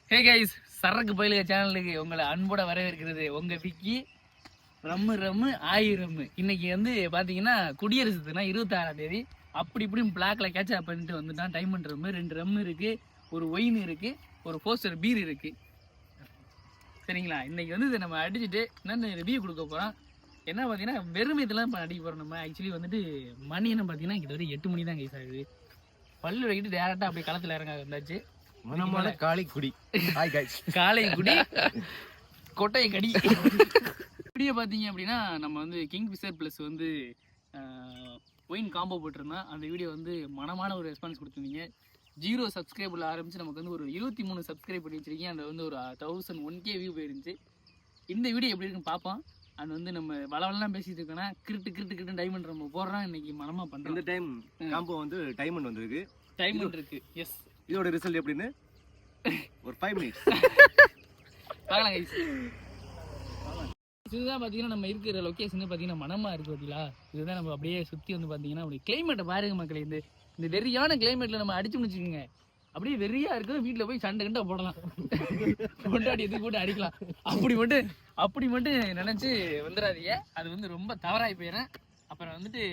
Hey guys, சரக்கு பயிலுக சேனலுக்கு உங்களை அன்போட வரவேற்கிறது உங்க விக்கி. ரம்மு ஆயிரம். இன்னைக்கு வந்து பாத்தீங்கன்னா குடியரசு தினம் 26ஆம் தேதி. அப்படி இப்படியும் பிளாக்ல கேட்சப் பண்ணிட்டு வந்துட்டான். டைமண்ட் ரம்மு 2 ரம்மு இருக்கு, ஒரு ஒயின் இருக்கு, ஒரு போஸ்டர் பீர் இருக்கு. சரிங்களா? இன்னைக்கு வந்து இதை நம்ம அடிச்சுட்டு என்னென்ன ரிவ்யூ கொடுக்க போறோம். என்ன பார்த்தீங்கன்னா வெறும் இதெல்லாம் இப்போ அடிக்க போகிறோம். நம்ம ஆக்சுவலி வந்துட்டு மணி என்ன பார்த்தீங்கன்னா கிட்டத்தட்ட 8 மணி தான் கைஸ் ஆகுது. பல்லு வைக்கிட்டு டேரெக்டாக அப்படியே களத்தில் இறங்க வந்தாச்சு. மனமான காளைக்குடி. Hi guys. காளைக்குடி கொட்டையை கடி. வீடியோ பார்த்தீங்க அப்படின்னா நம்ம வந்து கிங் ஃபிஷர் ப்ளஸ் வந்து ஒயின் காம்போ போட்டிருந்தோம். அந்த வீடியோ வந்து மனமான ஒரு ரெஸ்பான்ஸ் கொடுத்துருந்தீங்க. 0 சப்ஸ்கிரைபில் ஆரம்பித்து நமக்கு வந்து ஒரு 23 சப்ஸ்கிரைப் பண்ணி வச்சிருக்கீங்க. அந்த வந்து ஒரு 1001K வியூ போயிருந்துச்சு. இந்த வீடியோ எப்படி இருக்குன்னு பார்ப்போம். அது வந்து நம்ம வளவெல்லாம் பேசிட்டு இருக்கோன்னா கிரிட்டு டைமண்ட் நம்ம போடுறோம். இன்னைக்கு மனமாக பண்ணுறோம். இந்த டைம் காம்போ வந்து டைமண்ட் வந்திருக்கு. டைமண்ட் இருக்கு. எஸ். இதோட ரிசல்ட் எப்படின்னு ஒரு 5 மினிட்ஸ் பார்க்கலாம் கைஸ். இதுதான் பார்த்தீங்கன்னா நம்ம இருக்கிற லொக்கேஷன் பார்த்தீங்கன்னா மனமாக இருக்குது பார்த்தீங்களா. இதுதான் நம்ம அப்படியே சுற்றி வந்து பார்த்தீங்கன்னா அப்படி கிளைமேட்டை பாருங்க மக்களே. இந்த வெறியான கிளைமேட்டில் நம்ம அடிச்சுன்னு வச்சுக்கோங்க. அப்படியே வெறியாக இருக்குது. வீட்டில் போய் சண்டை கண்டா போடலாம், கொண்டாடி எதுக்கு போட்டு அடிக்கலாம். அப்படி மட்டும் நினச்சி வந்துடாதீங்க. அது வந்து ரொம்ப தவறாகி போயிடுறேன். அப்புறம் வந்துட்டு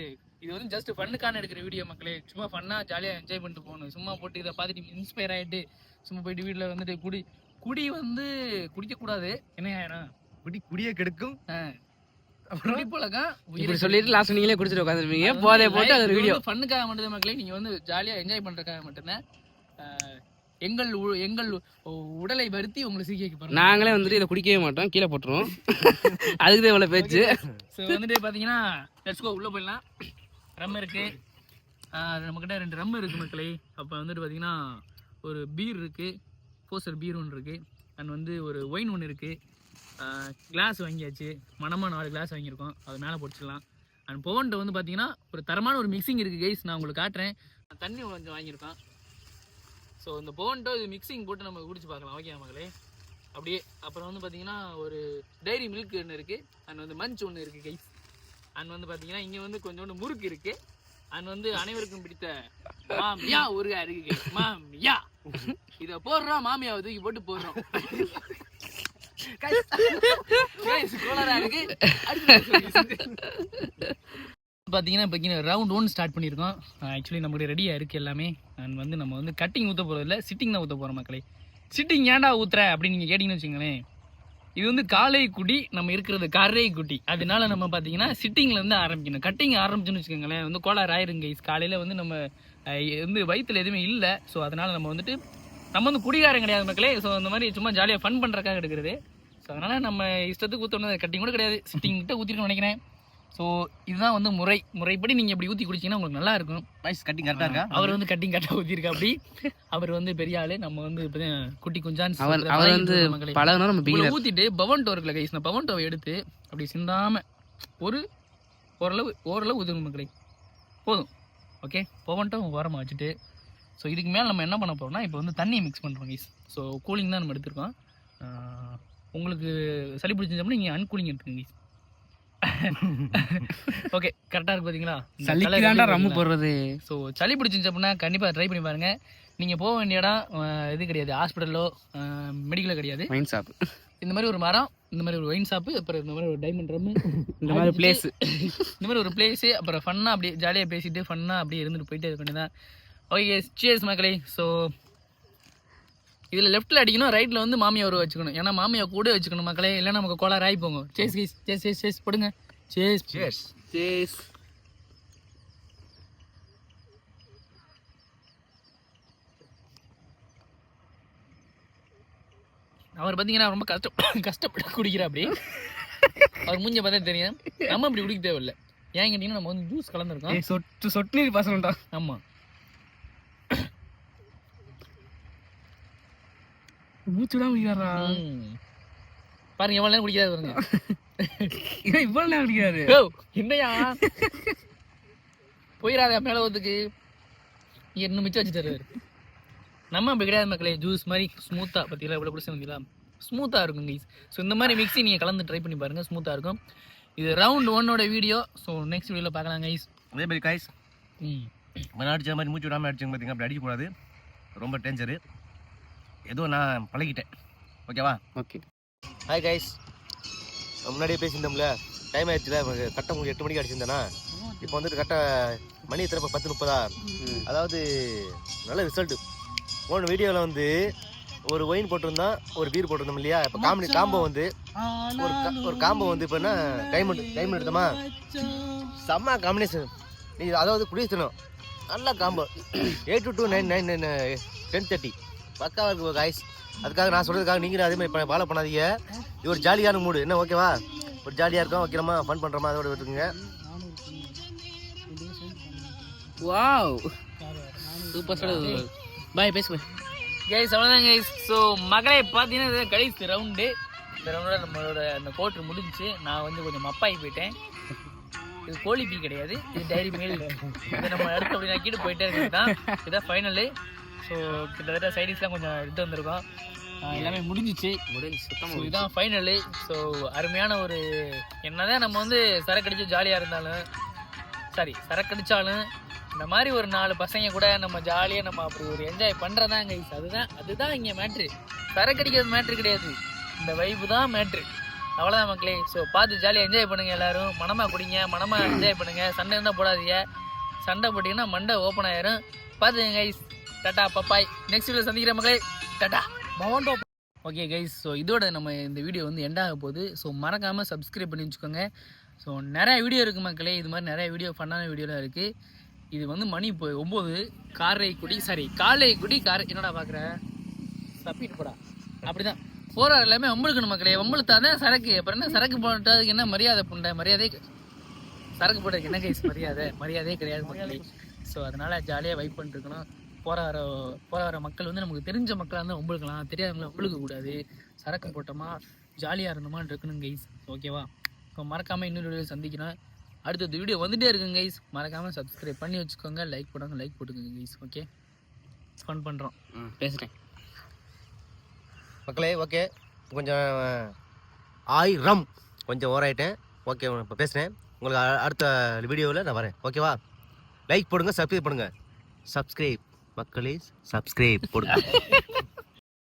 இது வந்து ஜஸ்ட் ஃபன்னுக்கான எடுக்கிற வீடியோ மக்களே. சும்மா ஃபன்னாக ஜாலியாக என்ஜாய் பண்ணிட்டு போகணும். சும்மா போட்டு இதை பார்த்துட்டு இன்ஸ்பயர் ஆகிட்டு சும்மா போயிட்டு வீட்டில் வந்துட்டு குடி வந்து குடிக்கக்கூடாது. என்ன ஆயிரும், குடியை கெடுக்கும். குடி பழக்கம் இப்படி சொல்லிட்டு லாஸ்ட் நீங்களே குடிச்சிட்டு உட்காந்துருப்பீங்க. போதே போட்டு அது வீடியோ ஃபன்னுக்காக மட்டும்தான் மக்களே. நீங்கள் வந்து ஜாலியாக என்ஜாய் பண்ணுறதுக்காக மட்டும்தான். எங்கள் உடலை வருத்தி உங்களை சிக்கி வைக்க போகிறோம். நாங்களே வந்துட்டு இதை குடிக்கவே மாட்டோம், கீழே போட்டுருவோம். அதுக்கு தான் இவ்வளோ பேச்சு. ஸோ வந்துட்டு பார்த்தீங்கன்னா லெட்ஸ் கோ, உள்ளே போயிடலாம். ரம் இருக்குது நம்மக்கிட்ட 2 ரம் இருக்குது மக்களே. அப்போ வந்துட்டு பார்த்தீங்கன்னா ஒரு பீர் இருக்குது, போஸ்டர் பீர் ஒன்று இருக்குது. அண்ட் வந்து ஒரு ஒயின் ஒன்று இருக்குது. கிளாஸ் வாங்கியாச்சு. மனமாக 4 கிளாஸ் வாங்கியிருக்கோம். அது மேலே போட்டுடலாம். அண்ட் போவன்ட்டு வந்து பார்த்தீங்கன்னா ஒரு தரமான ஒரு மிக்சிங் இருக்குது கைஸ். நான் உங்களுக்கு காட்டுறேன். தண்ணி கொஞ்சம் வாங்கியிருக்கோம். ஸோ இந்த போவன்ட்டோ இது மிக்சிங் போட்டு நம்ம குடிச்சு பார்க்கலாம். ஓகே மக்களே. அப்படியே அப்புறம் வந்து பார்த்தீங்கன்னா ஒரு டைரி மில்க் ஒன்று இருக்குது. அண்ட் வந்து மஞ்ச் ஒன்று இருக்குது கைஸ். அண்ட் வந்து பார்த்தீங்கன்னா இங்கே வந்து கொஞ்சோண்டு முறுக்கு இருக்குது. அண்ட் வந்து அனைவருக்கும் பிடித்த மாமியா ஊருகா இருக்கு கைஸ். மாமியா இதை போடுறோம், மாமியாவை தூக்கி போட்டு போடுறோம். பார்த்தீங்கன்னா இப்போ ரவுண்ட் 1 ஸ்டார்ட் பண்ணியிருக்கோம். ஆக்சுவலி நம்மளுடைய ரெடியாக இருக்குது எல்லாமே. அண்ட் வந்து நம்ம வந்து கட்டிங் ஊற்ற போகிறது இல்லை, சிட்டிங் தான் ஊற்ற போகிறோம் மக்களே. சிட்டிங் ஏன்டா ஊற்றுற அப்படின்னு நீங்கள் கேட்டிங்கன்னு வச்சுங்களேன். இது வந்து காளைக்குடி, நம்ம இருக்கிறது கரைக்குடி. அதனால நம்ம பார்த்தீங்கன்னா சிட்டிங்லேருந்து ஆரம்பிக்கணும். கட்டிங் ஆரம்பிச்சுன்னு வச்சுக்கோங்களேன் வந்து கோளாறு ஆயிருங்க கைஸ். காலையில் வந்து நம்ம வந்து வயிற்றுல எதுவுமே இல்லை. ஸோ அதனால் நம்ம வந்து குடிகாரம் கிடையாது மக்களே. ஸோ அந்த மாதிரி சும்மா ஜாலியாக ஃபன் பண்ணுறக்காக எடுக்கிறது. ஸோ அதனால் நம்ம இஷ்டத்துக்கு ஊற்றணும். கட்டிங் கூட கிடையாது, சிட்டிங் கிட்ட ஊற்றிருக்கோம்னு நினைக்கிறேன். ஸோ இதுதான் வந்து முறைப்படி நீங்கள் இப்படி ஊற்றி குடிச்சிங்கன்னா உங்களுக்கு நல்லா இருக்கும். நைஸ். கட்டிங் கரெக்டாக இருக்கா? அவர் வந்து கட்டிங் கரெக்டாக ஊற்றிருக்கா. அப்படி அவர் வந்து பெரிய ஆள். நம்ம வந்து இப்போ குட்டி குஞ்சான் அவர் வந்து பழகணும். நம்ம ஊற்றிட்டு பவன்டோ இருக்குல்ல கைஸ், நான் பவன்டோவை எடுத்து அப்படி சிந்தாமல் ஓரளவு ஊற்றுங்க மக்களே, போதும். ஓகே, பவன்டோ ஓரமாக வச்சுட்டு ஸோ இதுக்கு மேலே நம்ம என்ன பண்ண போகிறோம்னா இப்போ வந்து தண்ணியை மிக்ஸ் பண்ணுறோம் கைஸ். ஸோ கூலிங் தான் நம்ம எடுத்துருக்கோம். உங்களுக்கு சளி பிடிச்சிருந்தோம்னா நீங்கள் அன்கூலிங் எடுத்துக்கோங்க கைஸ். ஓகே, கரெக்டாக இருக்கு பார்த்தீங்களா? சளிக்கு தான்டா ரம்மு போடுறது. ஸோ சளி பிடிச்சிருந்துச்சு அப்படின்னா கண்டிப்பாக ட்ரை பண்ணி பாருங்கள். நீங்கள் போக வேண்டிய இடம் இது கிடையாது, ஹாஸ்பிட்டலோ மெடிக்கலோ கிடையாது, ஒயின் ஷாப். இந்த மாதிரி ஒரு மரம், இந்த மாதிரி ஒரு ஒயின் ஷாப்பு, அப்புறம் இந்த மாதிரி ஒரு டைமண்ட் ரம்மு, இந்த மாதிரி பிளேஸ், இந்த மாதிரி ஒரு பிளேஸு. அப்புறம் ஃபன்னாக அப்படியே ஜாலியாக பேசிட்டு ஃபன்னாக அப்படியே இருந்துட்டு போயிட்டே இருக்க வேண்டியதான். ஓகே, சியர்ஸ் மக்களே. ஸோ இதில் லெஃப்ட்டில் அடிக்கணும், ரைட்டில் வந்து மாமியா ஒரு வச்சுக்கணும். ஏன்னா மாமியா கூட வச்சுக்கணும் மக்களே, இல்லைன்னா நமக்கு கோளாறு ஆகி போங்க. சேஸ் கைஸ், சேஸ் போடுங்க. சேஸ். அவர் பார்த்தீங்கன்னா ரொம்ப கஷ்டப்பட்டு குடிக்கிறா. அப்படி அவர் மூஞ்ச பார்த்தா தெரியும். நம்ம அப்படி குடிக்க தேவையில்லை. ஏன் கேட்டிங்கன்னா நம்ம வந்து ஜூஸ் கலந்துருக்கோம். சொட்டு நீர் பசங்கடா. ஆமாம், மூச்சுதான் குடிக்கிறாரா பாருங்க. எவ்வளோ நேரம் குடிக்காது பாருங்க. இவ்வளோ நேரம் குடிக்கிறாரு. என்னையா போயிடாத மேலே ஒத்துக்கு இன்னும் மிச்சம் வச்சு தருவார். நம்ம அப்படி கிடையாது மக்களே. ஜூஸ் மாதிரி ஸ்மூத்தாக பார்த்தீங்களா, இவ்வளோ பிடிச்சி வந்தீங்களா, ஸ்மூத்தாக இருக்கும் கைஸ். ஸோ இந்த மாதிரி மிக்ஸி நீங்கள் கலந்து ட்ரை பண்ணி பாருங்கள், ஸ்மூத்தாக இருக்கும். இது ரவுண்ட் 1 வீடியோ. ஸோ நெக்ஸ்ட் வீடியோவில் பார்க்கலாம் கைஸ். அதே மாதிரி கைஸ் அடிச்ச மாதிரி மூச்சு விடாமல் அடிச்சவங்க பார்த்தீங்க, அப்படி அடிக்கக்கூடாது, ரொம்ப டேஞ்சரு. ஏதோ நான் பழகிட்டேன். ஓகேவா? ஓகே. ஹாய் கைஸ், முன்னாடியே பேசியிருந்தோம்ல, டைம் ஆயிடுச்சுல. கரெக்டாக உங்களுக்கு 8 மணிக்கு அடிச்சிருந்தேனா, இப்போ வந்துட்டு கரெக்டாக மணி எத்தனை 10:30. அதாவது நல்ல ரிசல்ட்டு. போன வீடியோவில் வந்து ஒரு ஒயின் போட்டிருந்தோம், ஒரு பீர் போட்டிருந்தோம் இல்லையா? இப்போ காம்போ வந்து ஒரு காம்போ வந்து இப்போ என்ன டைமண்ட் எடுத்தோமா, செம்ம காம்பினேஷன். நீ அதாவது குடிக்கணும், நல்ல காம்போ. 8 to 9 10:30 பக்காவாக இருக்கு காய்ஸ். அதுக்காக நான் சொல்கிறதுக்காக நீங்களும் அதே மாதிரி ஃபாலோ பண்ணாதீங்க. இது ஒரு ஜாலியான மூடு, என்ன ஓகேவா? ஒரு ஜாலியாக இருக்கும், வைக்கிறோமா, ஃபன் பண்ணுறோமா, அதோட விட்டுருங்க. Wow, super sir. பாய், பேசு பாய். கைஸ் அவ்வளோதான் கைஸ். ஸோ மகளே பார்த்தீங்கன்னா இது கடைசி ரவுண்டு. இந்த ரவுண்டோட நம்மளோட அந்த கோட்ரு முடிஞ்சிச்சு. நான் வந்து கொஞ்சம் மப்பாகி போயிட்டேன். இது கோழி பீ கிடையாது, இது டைரி மில். இதை நம்ம அடுத்து அப்படி நக்கிட்டு போயிட்டே இருக்கிறது தான். இதுதான் ஃபைனலு. ஸோ கிட்டத்தட்ட சைடிஷ்லாம் கொஞ்சம் எடுத்து வந்திருக்கோம். எல்லாமே முடிஞ்சிச்சு. ஸோ இதுதான் ஃபைனலு. ஸோ அருமையான ஒரு, என்னதான் நம்ம வந்து சரக்கடிச்சு ஜாலியாக இருந்தாலும், சரக்கடிச்சாலும் இந்த மாதிரி ஒரு 4 பசங்க கூட நம்ம ஜாலியாக நம்ம அப்படி ஒரு என்ஜாய் பண்ணுறதான் கைஸ். அதுதான் இங்கே மேட்ரு. சரக்கடிக்கிறது மேட்ரு கிடையாது, இந்த வைப்பு தான் மேட்ரு. அவ்வளோதான் மக்களே. ஸோ பார்த்து ஜாலியாக என்ஜாய் பண்ணுங்கள். எல்லோரும் மனமாக குடிங்க, மனமாக என்ஜாய் பண்ணுங்கள். சண்டை இருந்தால் போடாதீங்க. சண்டை போட்டிங்கன்னா மண்டை ஓப்பன் ஆயிரும். பார்த்துங்க கைஸ். டாட்டா பப்பாய். நெக்ஸ்ட் வீடியோ சந்திக்கிற மக்களே. டாட்டா மவுண்டோ. ஓகே கைஸ், ஸோ இதோட நம்ம இந்த வீடியோ வந்து எண்டாக போகுது. ஸோ மறக்காமல் சப்ஸ்கிரைப் பண்ணி வச்சுக்கோங்க. ஸோ நிறைய வீடியோ இருக்குது மக்களே. இது மாதிரி நிறைய வீடியோ, ஃபன்னான வீடியோலாம் இருக்குது. இது வந்து மணி இப்போ 9. காரைக்குடி என்னடா பார்க்குற தப்பிட்டு போடா. அப்படி தான் போகிறார் எல்லாமே வம்பளுக்கணும் மக்களே. வம்பளுத்தாதான் சரக்கு. அப்புறம் என்ன சரக்கு போட்டதுக்கு என்ன மரியாதை புண்டை? மரியாதை சரக்கு போட்டதுக்கு என்ன கைஸ் மரியாதையே கிடையாது மக்களே. ஸோ அதனால் ஜாலியாக வைப் பண்ணிருக்கணும். போகிற வர மக்கள் வந்து நமக்கு தெரிஞ்ச மக்களாக இருந்தால் வம்பளுக்கலாம், தெரியாதவங்கள வம்பளுக்கக்கூடாது. சரக்கு போட்டோமா ஜாலியாக இருந்தோமான்னு இருக்கணும் கைஸ். ஓகேவா? இப்போ மறக்காமல் இன்னொரு வீடியோ சந்திக்கிறேன். அடுத்தது வீடியோ வந்துகிட்டே இருக்குங்க கைஸ். மறக்காமல் சப்ஸ்கிரைப் பண்ணி வச்சுக்கோங்க. லைக் போட்டுக்கோங்க கைஸ். ஓகே, ஃபன் பண்ணுறோம். பேசுகிறேன் மக்களே. ஓகே, கொஞ்சம் ஆயிரம் கொஞ்சம் ஓராயிட்டேன். ஓகே, இப்போ பேசுகிறேன். உங்களுக்கு அடுத்த வீடியோவில் நான் வரேன். ஓகேவா? லைக் போடுங்க, சப்ஸ்கிரைப் பண்ணுங்கள். சப்ஸ்கிரைப் மக்களே, சப்ஸ்கிரைப் போடுங்க.